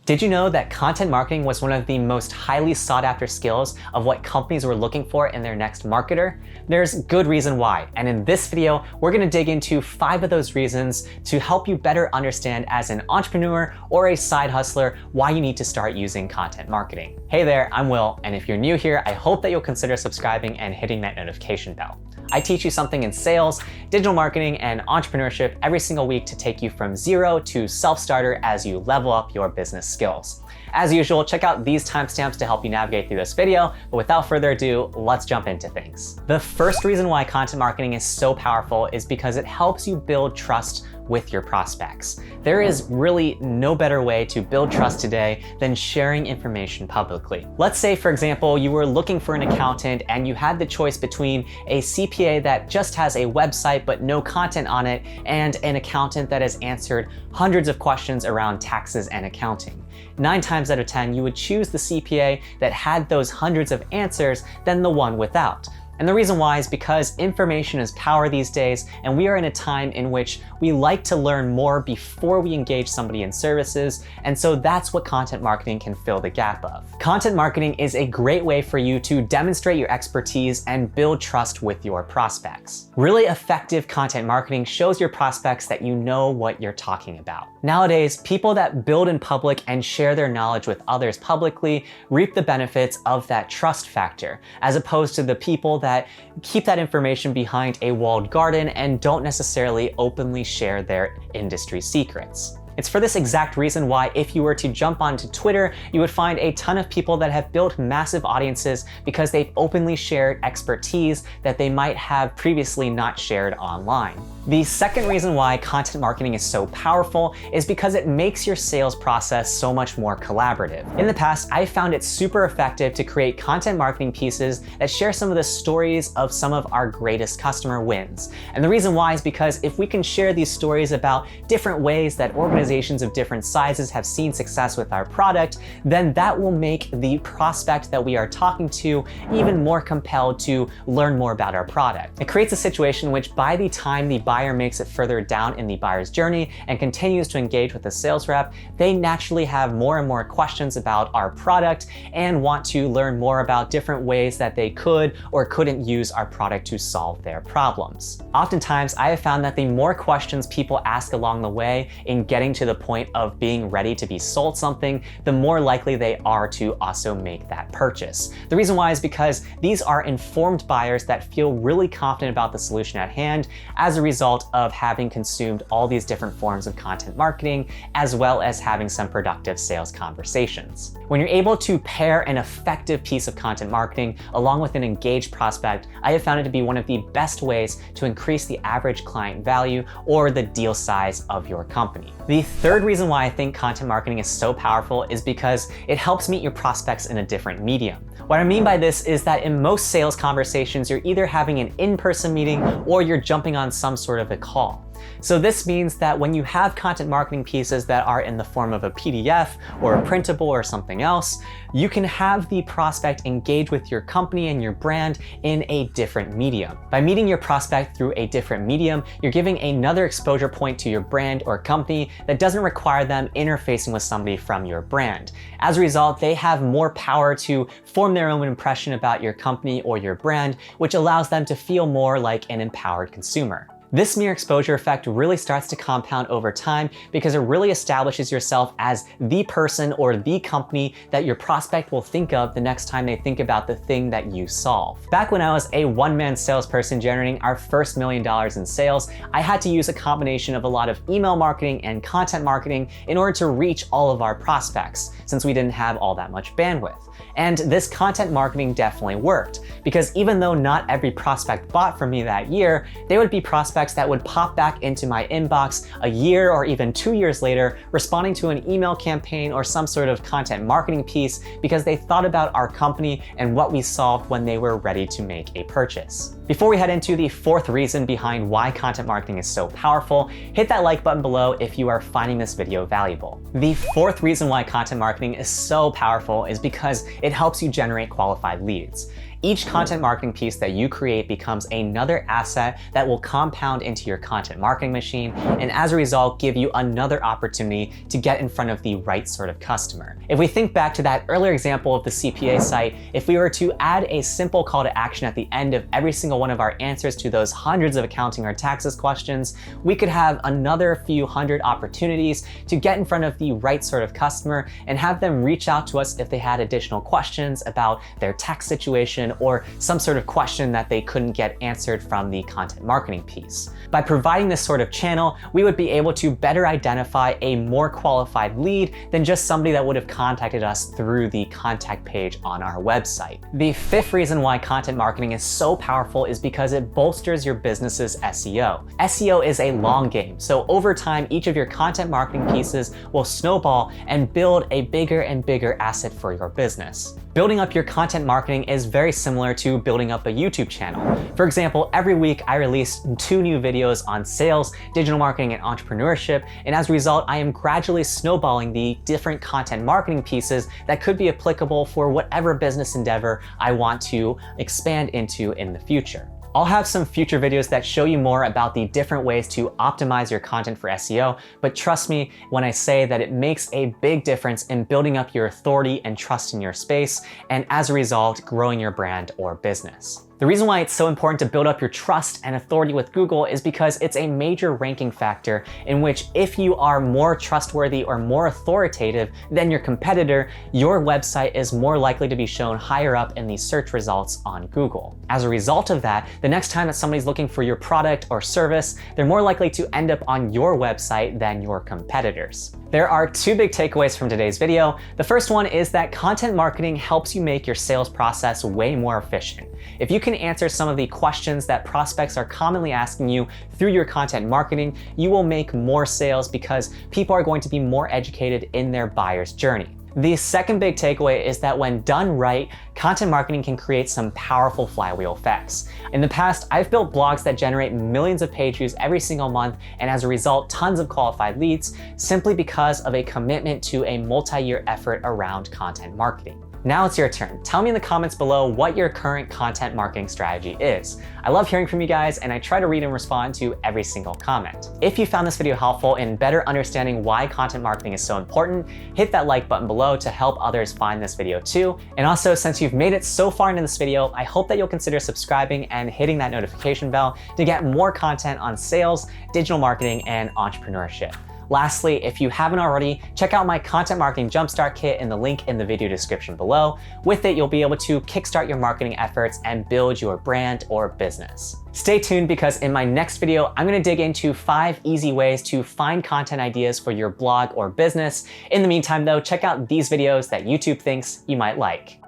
Did you know that content marketing was one of the most highly sought after skills of what companies were looking for in their next marketer? There's good reason why, and in this video, we're gonna dig into 5 of those reasons to help you better understand as an entrepreneur or a side hustler why you need to start using content marketing. Hey there, I'm Will, and if you're new here, I hope that you'll consider subscribing and hitting that notification bell. I teach you something in sales, digital marketing, and entrepreneurship every single week to take you from zero to self-starter as you level up your business skills. As usual, check out these timestamps to help you navigate through this video, but without further ado, let's jump into things. The first reason why content marketing is so powerful is because it helps you build trust with your prospects. There is really no better way to build trust today than sharing information publicly. Let's say, for example, you were looking for an accountant and you had the choice between a CPA that just has a website but no content on it and an accountant that has answered hundreds of questions around taxes and accounting. 9 times out of 10, you would choose the CPA that had those hundreds of answers than the one without. And the reason why is because information is power these days, and we are in a time in which we like to learn more before we engage somebody in services, and so that's what content marketing can fill the gap of. Content marketing is a great way for you to demonstrate your expertise and build trust with your prospects. Really effective content marketing shows your prospects that you know what you're talking about. Nowadays, people that build in public and share their knowledge with others publicly reap the benefits of that trust factor, as opposed to the people that keep that information behind a walled garden and don't necessarily openly share their industry secrets. It's for this exact reason why if you were to jump onto Twitter, you would find a ton of people that have built massive audiences because they've openly shared expertise that they might have previously not shared online. The second reason why content marketing is so powerful is because it makes your sales process so much more collaborative. In the past, I found it super effective to create content marketing pieces that share some of the stories of some of our greatest customer wins. And the reason why is because if we can share these stories about different ways that organizations of different sizes have seen success with our product, then that will make the prospect that we are talking to even more compelled to learn more about our product. It creates a situation in which by the time the buyer makes it further down in the buyer's journey and continues to engage with the sales rep, they naturally have more and more questions about our product and want to learn more about different ways that they could or couldn't use our product to solve their problems. Oftentimes, I have found that the more questions people ask along the way in getting to the point of being ready to be sold something, the more likely they are to also make that purchase. The reason why is because these are informed buyers that feel really confident about the solution at hand as a result of having consumed all these different forms of content marketing, as well as having some productive sales conversations. When you're able to pair an effective piece of content marketing along with an engaged prospect, I have found it to be one of the best ways to increase the average client value or the deal size of your company. The third reason why I think content marketing is so powerful is because it helps meet your prospects in a different medium. What I mean by this is that in most sales conversations, you're either having an in-person meeting or you're jumping on some sort of a call. So this means that when you have content marketing pieces that are in the form of a PDF or a printable or something else, you can have the prospect engage with your company and your brand in a different medium. By meeting your prospect through a different medium, you're giving another exposure point to your brand or company that doesn't require them interfacing with somebody from your brand. As a result, they have more power to form their own impression about your company or your brand, which allows them to feel more like an empowered consumer. This mere exposure effect really starts to compound over time because it really establishes yourself as the person or the company that your prospect will think of the next time they think about the thing that you solve. Back when I was a one-man salesperson generating our first $1 million in sales, I had to use a combination of a lot of email marketing and content marketing in order to reach all of our prospects, since we didn't have all that much bandwidth. And this content marketing definitely worked, because even though not every prospect bought from me that year, they would be prospects that would pop back into my inbox a year or even 2 years later, responding to an email campaign or some sort of content marketing piece because they thought about our company and what we solved when they were ready to make a purchase. Before we head into the fourth reason behind why content marketing is so powerful, hit that like button below if you are finding this video valuable. The fourth reason why content marketing is so powerful is because it helps you generate qualified leads. Each content marketing piece that you create becomes another asset that will compound into your content marketing machine, and as a result, give you another opportunity to get in front of the right sort of customer. If we think back to that earlier example of the CPA site, if we were to add a simple call to action at the end of every single one of our answers to those hundreds of accounting or taxes questions, we could have another few hundred opportunities to get in front of the right sort of customer and have them reach out to us if they had additional questions about their tax situation or some sort of question that they couldn't get answered from the content marketing piece. By providing this sort of channel, we would be able to better identify a more qualified lead than just somebody that would have contacted us through the contact page on our website. The fifth reason why content marketing is so powerful is because it bolsters your business's SEO. SEO is a long game, so over time, each of your content marketing pieces will snowball and build a bigger and bigger asset for your business. Building up your content marketing is very similar to building up a YouTube channel. For example, every week I release 2 new videos on sales, digital marketing, and entrepreneurship, and as a result, I am gradually snowballing the different content marketing pieces that could be applicable for whatever business endeavor I want to expand into in the future. I'll have some future videos that show you more about the different ways to optimize your content for SEO, but trust me when I say that it makes a big difference in building up your authority and trust in your space, and as a result, growing your brand or business. The reason why it's so important to build up your trust and authority with Google is because it's a major ranking factor in which if you are more trustworthy or more authoritative than your competitor, your website is more likely to be shown higher up in the search results on Google. As a result of that, the next time that somebody's looking for your product or service, they're more likely to end up on your website than your competitors. There are 2 big takeaways from today's video. The first one is that content marketing helps you make your sales process way more efficient. If you can answer some of the questions that prospects are commonly asking you through your content marketing, you will make more sales because people are going to be more educated in their buyer's journey. The second big takeaway is that when done right, content marketing can create some powerful flywheel effects. In the past, I've built blogs that generate millions of page views every single month, and as a result, tons of qualified leads, simply because of a commitment to a multi-year effort around content marketing. Now it's your turn. Tell me in the comments below what your current content marketing strategy is. I love hearing from you guys, and I try to read and respond to every single comment. If you found this video helpful in better understanding why content marketing is so important, hit that like button below to help others find this video too. And also, since you've made it so far into this video, I hope that you'll consider subscribing and hitting that notification bell to get more content on sales, digital marketing, and entrepreneurship. Lastly, if you haven't already, check out my Content Marketing Jumpstart Kit in the link in the video description below. With it, you'll be able to kickstart your marketing efforts and build your brand or business. Stay tuned because in my next video, I'm gonna dig into 5 easy ways to find content ideas for your blog or business. In the meantime though, check out these videos that YouTube thinks you might like.